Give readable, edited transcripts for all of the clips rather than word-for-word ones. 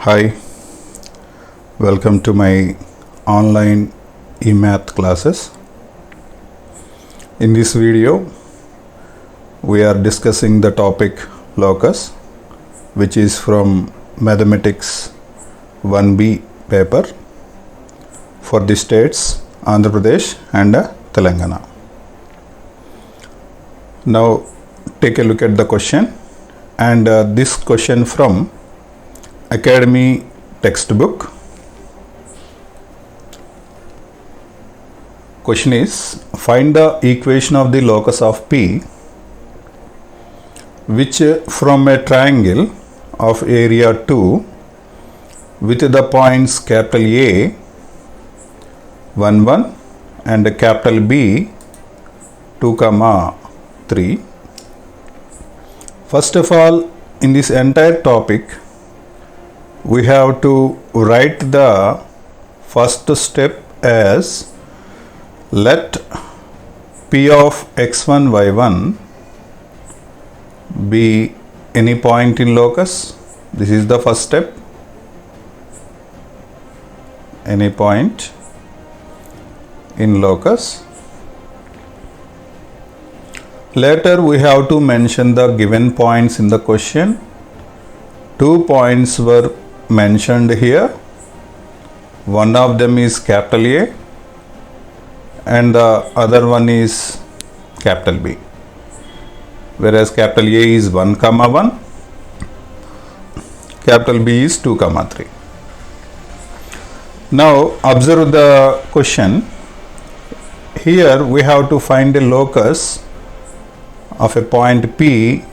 Hi, welcome to my online eMath classes. In this video, we are discussing the topic locus, which is from Mathematics 1B paper for the states Andhra Pradesh and Telangana. Now, take a look at the question, and this question from Academy textbook. Question is, find the equation of the locus of P which from a triangle of area 2 with the points capital A 1 1 and capital B 2 3. First of all, in this entire topic, we have to write the first step as let P of x1 y1 be any point in locus. This is the first step. Any point in locus. Later we have to mention the given points in the question. 2 points were mentioned here. One of them is capital A and the other one is capital B, whereas capital A is 1 1, capital B is 2 3. Now observe the question. Here we have to find a locus of a point P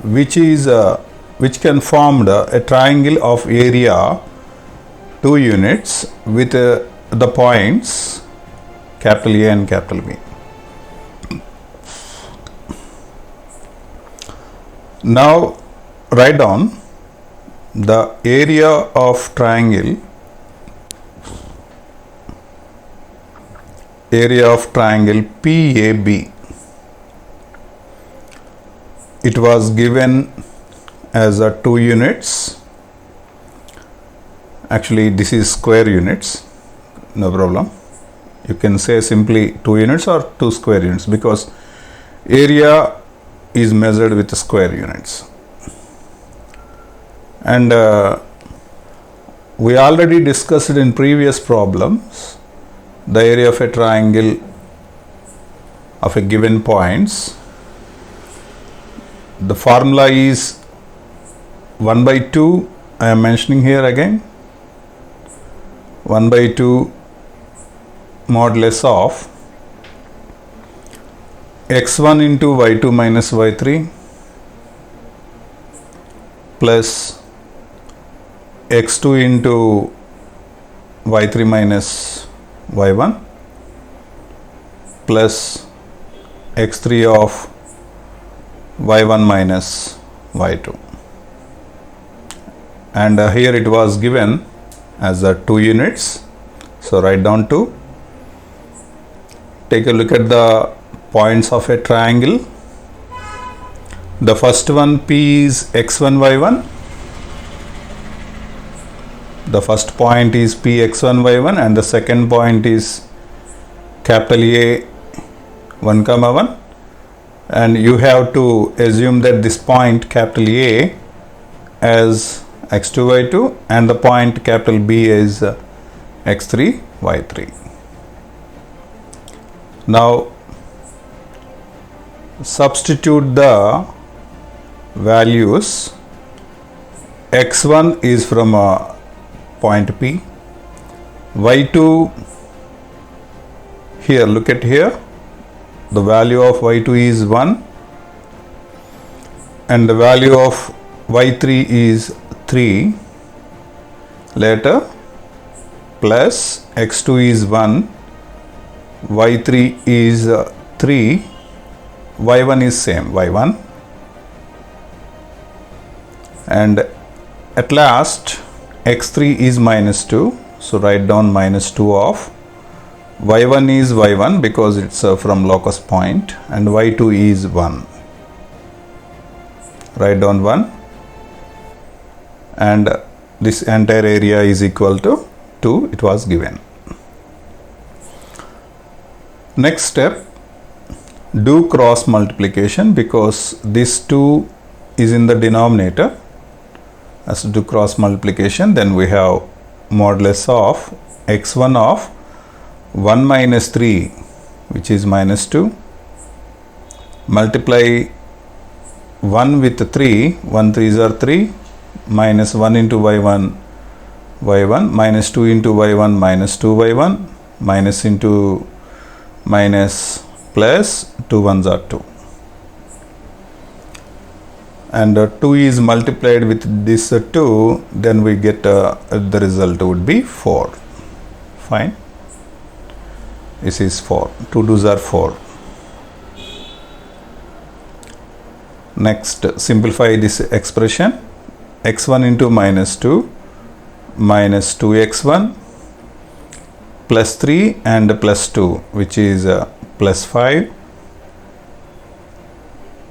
which can form a triangle of area 2 units with the points capital A and capital B. Now write down the area of triangle PAB. It was given as 2 units. Actually, this is square units, no problem. You can say simply 2 units or 2 square units because area is measured with square units. And we already discussed in previous problems the area of a triangle of a given points. The formula is 1 by 2. I am mentioning here again. 1 by 2 modulus of x1 into y2 minus y3 plus x2 into y3 minus y1 plus x3 of y1 minus y2, and here it was given as 2 units. So write down 2. Take a look at the points of a triangle. The first one P is x1 y1. The first point is P x1 y1 and the second point is capital A 1 1, and you have to assume that this point capital A as x2 y2 and the point capital B is x3 y3. Now substitute the values. x1 is from point P, y2 here, look at here, the value of y2 is 1 and the value of y3 is 3. Later plus x2 is 1, y3 is 3, y1 is same, y1, and at last x3 is minus 2. So write down minus 2 of y1 is y1 because it's from locus point, and y2 is 1. Write down 1 and this entire area is equal to 2, it was given. Next step, do cross multiplication, because this 2 is in the denominator. As to do cross multiplication, then we have modulus of x1 of 1 minus 3, which is minus 2, multiply 1 with 3, 1 3s are 3, minus 1 into y1, y1, minus 2 into y1, minus 2 y1, minus into minus plus 2 1s are 2. And 2 is multiplied with this 2, then we get the result would be 4. Fine. This is 4. 2 2s are 4. Next, simplify this expression. X1 into minus 2 minus 2x1 plus 3 and plus 2, which is plus 5.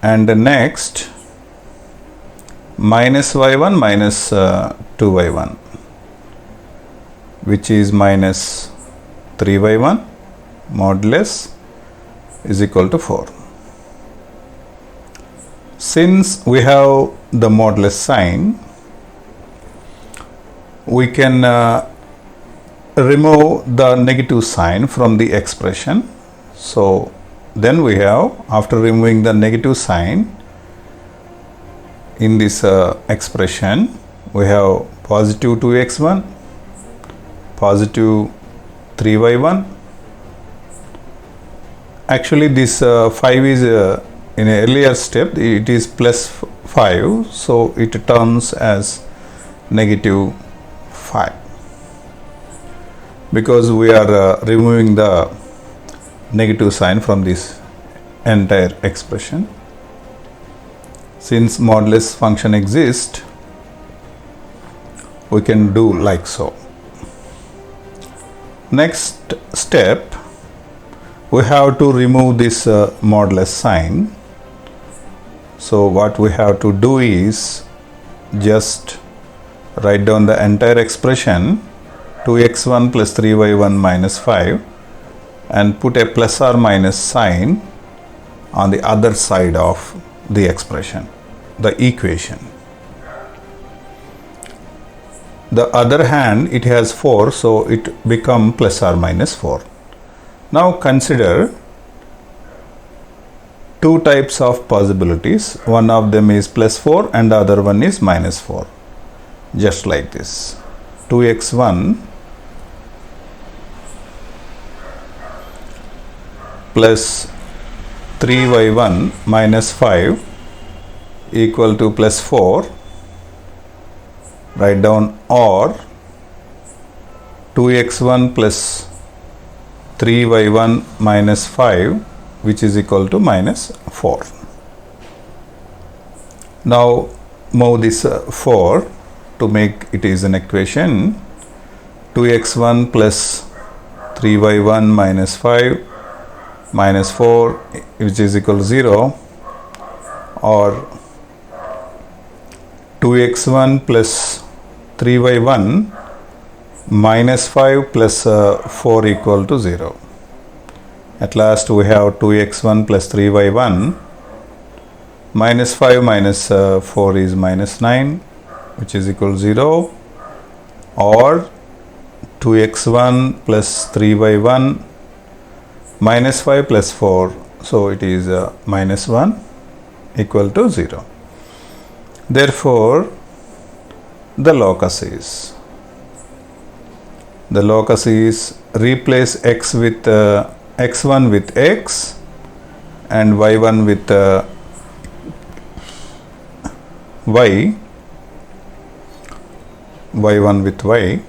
And next, minus y1 minus 2y1, which is minus 3y1, modulus is equal to 4. Since we have the modulus sign, we can remove the negative sign from the expression. So then we have, after removing the negative sign in this expression, we have positive 2x1, positive 3y1. Actually this 5 is in an earlier step, it is plus 5, so it turns as negative 5, because we are removing the negative sign from this entire expression. Since modulus function exists, we can do like so. Next step, we have to remove this modulus sign. So what we have to do is just write down the entire expression 2x1 plus 3y1 minus 5 and put a plus or minus sign on the other side of the expression, the equation. The other hand, it has 4, so it become plus or minus 4. Now consider two types of possibilities. One of them is plus 4 and the other one is minus 4. Just like this. 2x1 plus 3y1 minus 5 equal to plus 4. Write down, or 2x1 plus 3y1 minus 5, which is equal to minus 4. Now move this 4 to make it is an equation. 2x1 plus 3y1 minus 5 minus 4, which is equal to 0, or 2x1 plus 3y1 minus 5 plus 4 equal to 0. At last we have 2x1 plus 3y1 minus 5 minus 4 is minus 9, which is equal to 0, or 2x1 plus 3y1 minus 5 plus 4, so it is minus 1 equal to 0. Therefore, the locus is replace x with x1 with x and y1 with y, y1 with y,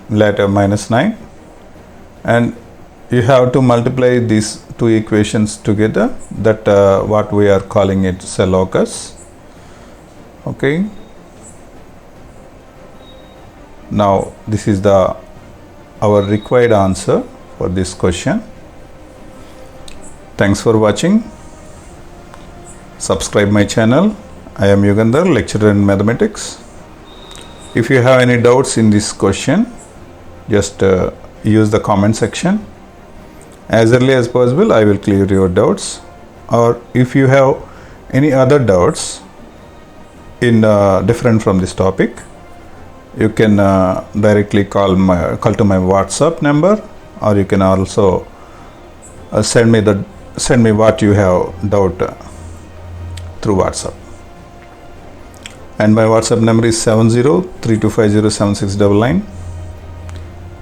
later minus 9, and you have to multiply these two equations together, that what we are calling it a locus. Okay, now this is our required answer for this question. Thanks for watching. subscribe my channel. I am Yugandhar, lecturer in mathematics. If you have any doubts in this question, just use the comment section. As early as possible, I will clear your doubts. Or if you have any other doubts in different from this topic, you can directly call to my WhatsApp number, or you can also send me what you have doubt through WhatsApp. And my WhatsApp number is 7032507699.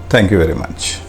Thank you very much.